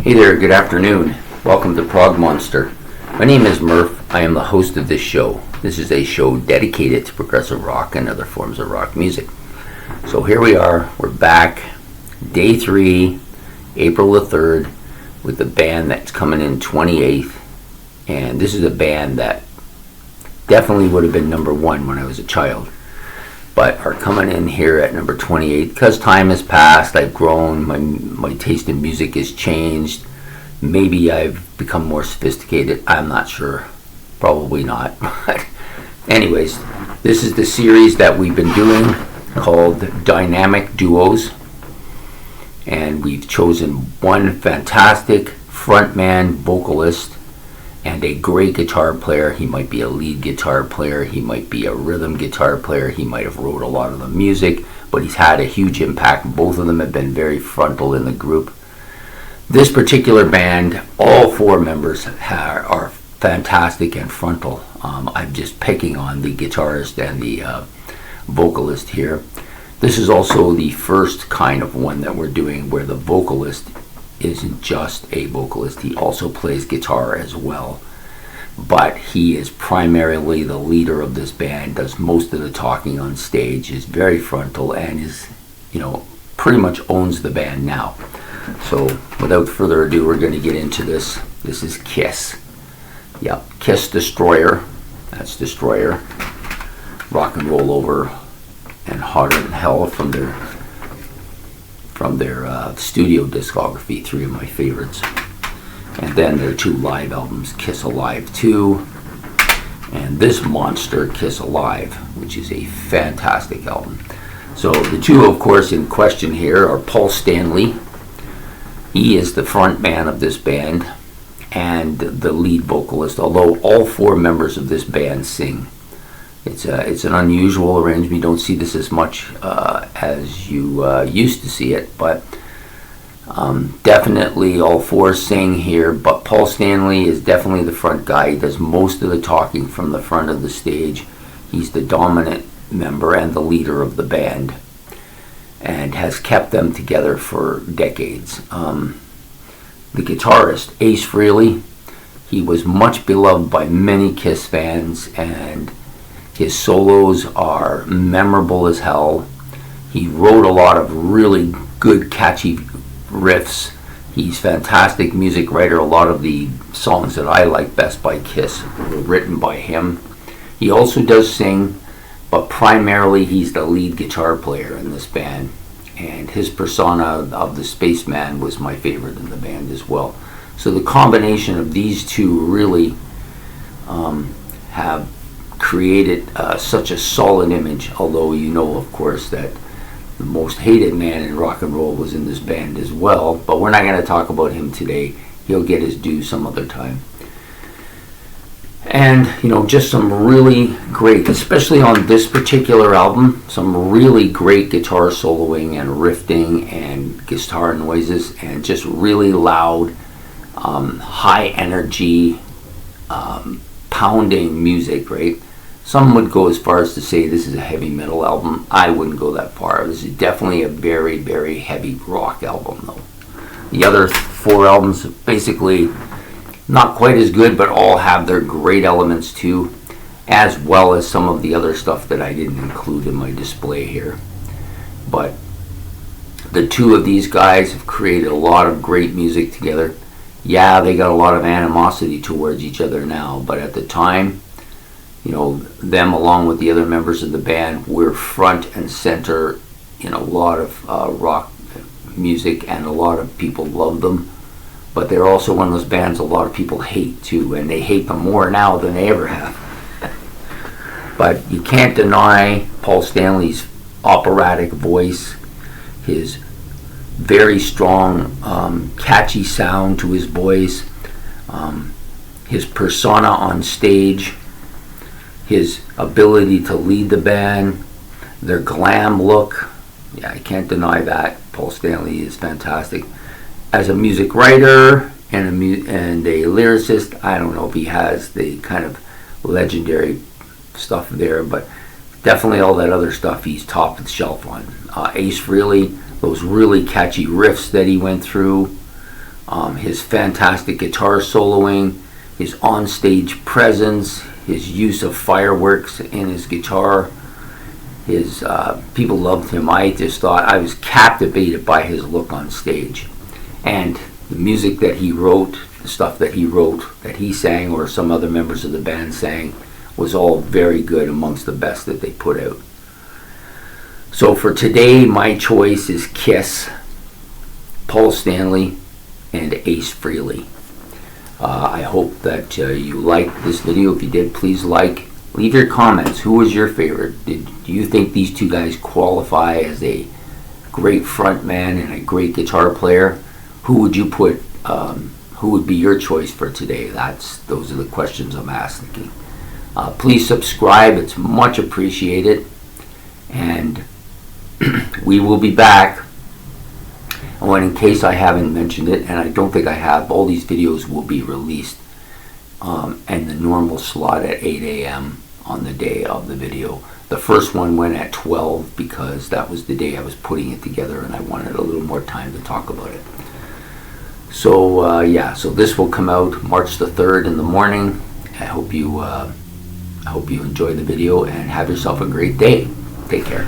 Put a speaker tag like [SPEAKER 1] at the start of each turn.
[SPEAKER 1] Hey there, good afternoon. Welcome to Prog Monster. My name is Murph. I am the host of this show. This is a show dedicated to progressive rock and other forms of rock music. So here we are, we're back, day 3, April the 3rd, with the band that's coming in 28th. And this is a band that definitely would have been number 1 when I was a child, but are coming in here at number 28 because time has passed. I've grown, my taste in music has changed. Maybe I've become more sophisticated. I'm not sure. Probably not. But anyways, this is the series that we've been doing called Dynamic Duos. And we've chosen one fantastic frontman vocalist and a great guitar player. He might be a lead guitar player, he might be a rhythm guitar player, he might have wrote a lot of the music, but he's had a huge impact. Both of them have been very frontal in the group. This particular band, all 4 members are fantastic and frontal. I'm just picking on the guitarist and the vocalist here. This is also the first kind of one that we're doing where the vocalist isn't just a vocalist, he also plays guitar as well. But he is primarily the leader of this band, does most of the talking on stage, is very frontal, and is, pretty much owns the band now. So without further ado, we're going to get into this. This is Kiss. Yep, Kiss Destroyer. That's Destroyer. Rock and Roll Over and Hotter Than Hell from their studio discography, 3 of my favorites. And then their 2 live albums, Kiss Alive 2 and this monster, Kiss Alive, which is a fantastic album. So the 2, of course, in question here are Paul Stanley. He is the front man of this band and the lead vocalist, although all 4 members of this band sing. It's an unusual arrangement. You don't see this as much as you used to see it, but definitely all 4 sing here. But Paul Stanley is definitely the front guy. He does most of the talking from the front of the stage. He's the dominant member and the leader of the band, and has kept them together for decades. The guitarist, Ace Frehley, he was much beloved by many Kiss fans, and his solos are memorable as hell. He wrote a lot of really good, catchy riffs. He's a fantastic music writer. A lot of the songs that I like best by Kiss were written by him. He also does sing, but primarily he's the lead guitar player in this band. And his persona of the spaceman was my favorite in the band as well. So the combination of these 2 really have created such a solid image, although of course, that the most hated man in rock and roll was in this band as well, but we're not going to talk about him today. He'll get his due some other time. And just some really great, especially on this particular album, some really great guitar soloing and riffing and guitar noises, and just really loud, high energy, pounding music, right? Some would go as far as to say this is a heavy metal album. I wouldn't go that far. This is definitely a very, very heavy rock album, though. The other 4 albums, basically not quite as good, but all have their great elements too, as well as some of the other stuff that I didn't include in my display here. But the 2 of these guys have created a lot of great music together. Yeah, they got a lot of animosity towards each other now, but at the time, them along with the other members of the band were front and center in a lot of rock music, and a lot of people love them. But they're also one of those bands a lot of people hate too, and they hate them more now than they ever have. But you can't deny Paul Stanley's operatic voice, his very strong, catchy sound to his voice, his persona on stage, his ability to lead the band, their glam look. Yeah, I can't deny that. Paul Stanley is fantastic. As a music writer and a lyricist, I don't know if he has the kind of legendary stuff there, but definitely all that other stuff he's top of the shelf on. Ace Frehley, those really catchy riffs that he went through, His fantastic guitar soloing, his on-stage presence, his use of fireworks in his guitar. His people loved him. I just thought I was captivated by his look on stage, and the music that he wrote, the stuff that he wrote, that he sang, or some other members of the band sang, was all very good, amongst the best that they put out. So for today, my choice is Kiss, Paul Stanley, and Ace Frehley. I hope that you liked this video. If you did, please leave your comments. Who was your favorite? Do you think these two guys qualify as a great frontman and a great guitar player? Who would you put? Who would be your choice for today? Those are the questions I'm asking. Please subscribe. It's much appreciated. And we will be back. And in case I haven't mentioned it, and I don't think I have, all these videos will be released in the normal slot at 8 a.m. on the day of the video. The first one went at 12 because that was the day I was putting it together and I wanted a little more time to talk about it. So so this will come out March the 3rd in the morning. I hope you enjoy the video and have yourself a great day. Take care.